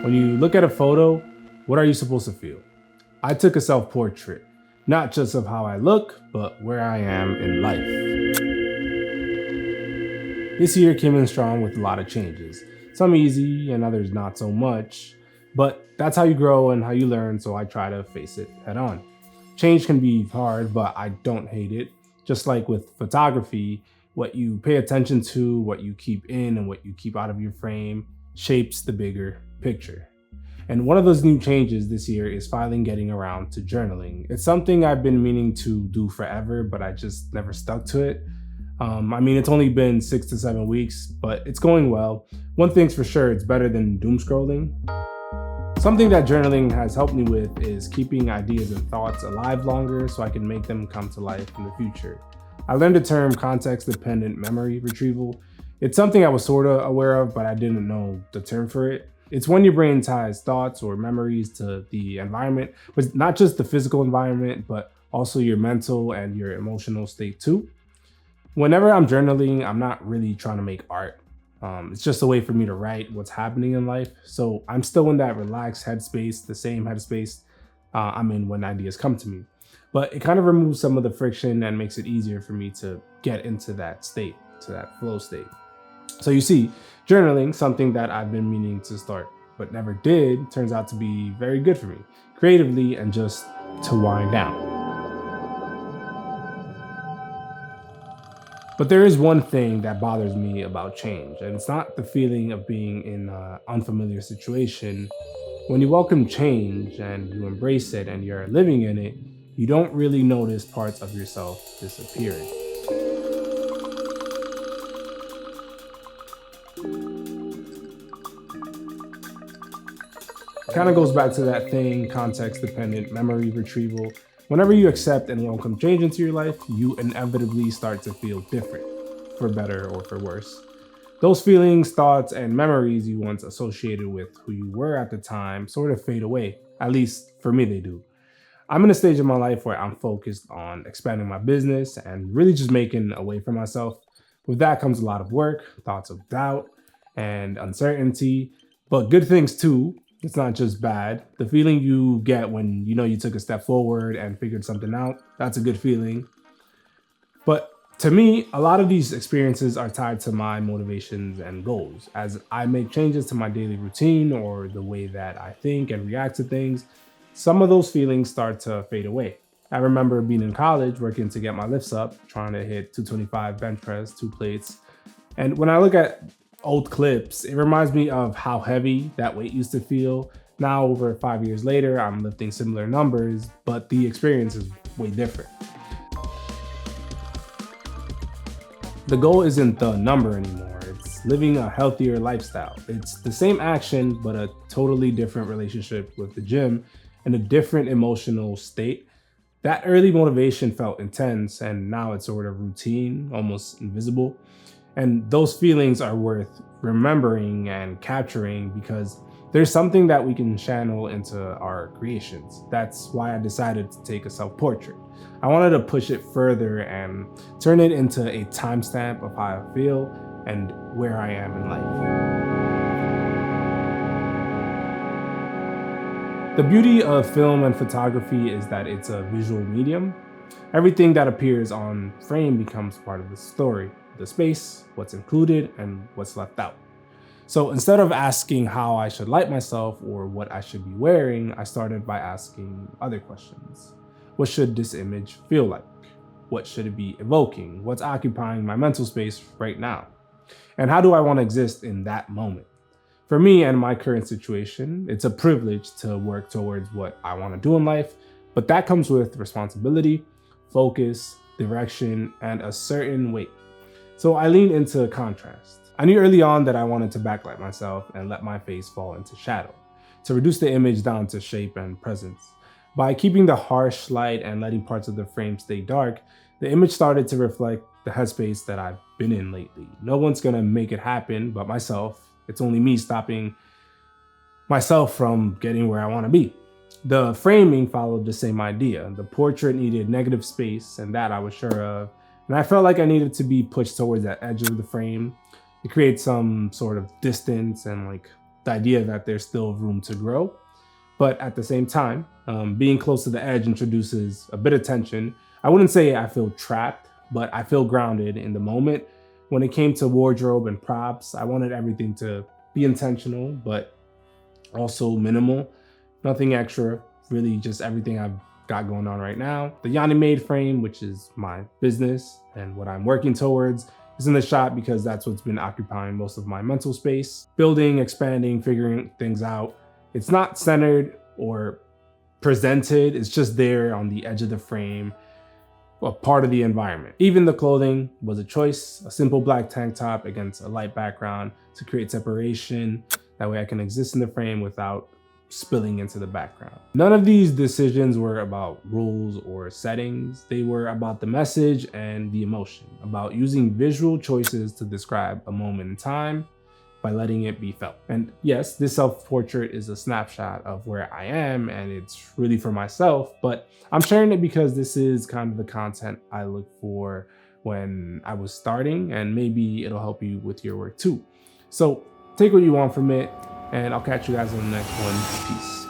When you look at a photo, what are you supposed to feel? I took a self portrait, not just of how I look, but where I am in life. This year came in strong with a lot of changes, some easy and others not so much, but that's how you grow and how you learn, so I try to face it head on. Change can be hard, but I don't hate it. Just like with photography, what you pay attention to, what you keep in, and what you keep out of your frame shapes the bigger picture. And one of those new changes this year is finally getting around to journaling. It's something I've been meaning to do forever, but I just never stuck to it. It's only been 6 to 7 weeks, but it's going well. One thing's for sure, it's better than doom scrolling. Something that journaling has helped me with is keeping ideas and thoughts alive longer so I can make them come to life in the future. I learned the term context dependent memory retrieval. It's something I was sort of aware of, but I didn't know the term for it. It's when your brain ties thoughts or memories to the environment, but not just the physical environment, but also your mental and your emotional state too. Whenever I'm journaling, I'm not really trying to make art. It's just a way for me to write what's happening in life. So I'm still in that relaxed headspace, the same headspace I'm in when ideas come to me. But it kind of removes some of the friction and makes it easier for me to get into that state, to that flow state. So you see, journaling, something that I've been meaning to start but never did, turns out to be very good for me, creatively and just to wind down. But there is one thing that bothers me about change, and it's not the feeling of being in an unfamiliar situation. When you welcome change and you embrace it and you're living in it, you don't really notice parts of yourself disappearing. It kind of goes back to that thing, context dependent memory retrieval. Whenever you accept and welcome change into your life, you inevitably start to feel different, for better or for worse. Those feelings, thoughts, and memories you once associated with who you were at the time sort of fade away. At least for me, they do. I'm in a stage of my life where I'm focused on expanding my business and really just making a way for myself. With that comes a lot of work, thoughts of doubt, and uncertainty, but good things too. It's not just bad. The feeling you get when you know you took a step forward and figured something out, that's a good feeling. But to me, a lot of these experiences are tied to my motivations and goals. As I make changes to my daily routine or the way that I think and react to things, some of those feelings start to fade away. I remember being in college, working to get my lifts up, trying to hit 225 bench press, 2 plates. And when I look at old clips, it reminds me of how heavy that weight used to feel. Now, over 5 years later, I'm lifting similar numbers, but the experience is way different. The goal isn't the number anymore. It's living a healthier lifestyle. It's the same action, but a totally different relationship with the gym and a different emotional state. That early motivation felt intense, and now it's sort of routine, almost invisible. And those feelings are worth remembering and capturing because there's something that we can channel into our creations. That's why I decided to take a self portrait. I wanted to push it further and turn it into a timestamp of how I feel and where I am in life. The beauty of film and photography is that it's a visual medium. Everything that appears on frame becomes part of the story, the space, what's included, and what's left out. So instead of asking how I should light myself or what I should be wearing, I started by asking other questions. What should this image feel like? What should it be evoking? What's occupying my mental space right now? And how do I want to exist in that moment? For me and my current situation, it's a privilege to work towards what I want to do in life, but that comes with responsibility, focus, direction, and a certain weight. So I leaned into contrast. I knew early on that I wanted to backlight myself and let my face fall into shadow, to reduce the image down to shape and presence. By keeping the harsh light and letting parts of the frame stay dark, the image started to reflect the headspace that I've been in lately. No one's gonna make it happen but myself. It's only me stopping myself from getting where I wanna be. The framing followed the same idea. The portrait needed negative space, and that I was sure of. And I felt like I needed to be pushed towards that edge of the frame to create some sort of distance and the idea that there's still room to grow. But at the same time, being close to the edge introduces a bit of tension. I wouldn't say I feel trapped, but I feel grounded in the moment. When it came to wardrobe and props, I wanted everything to be intentional, but also minimal. Nothing extra, really just everything I've got going on right now. The Yanni Made frame, which is my business and what I'm working towards, is in the shop because that's what's been occupying most of my mental space. Building, expanding, figuring things out. It's not centered or presented, it's just there on the edge of the frame, a part of the environment. Even the clothing was a choice, a simple black tank top against a light background to create separation. That way I can exist in the frame without spilling into the background. None of these decisions were about rules or settings. They were about the message and the emotion, about using visual choices to describe a moment in time by letting it be felt. And yes, this self-portrait is a snapshot of where I am and it's really for myself, but I'm sharing it because this is kind of the content I look for when I was starting, and maybe it'll help you with your work too. So take what you want from it, and I'll catch you guys on the next one. Peace.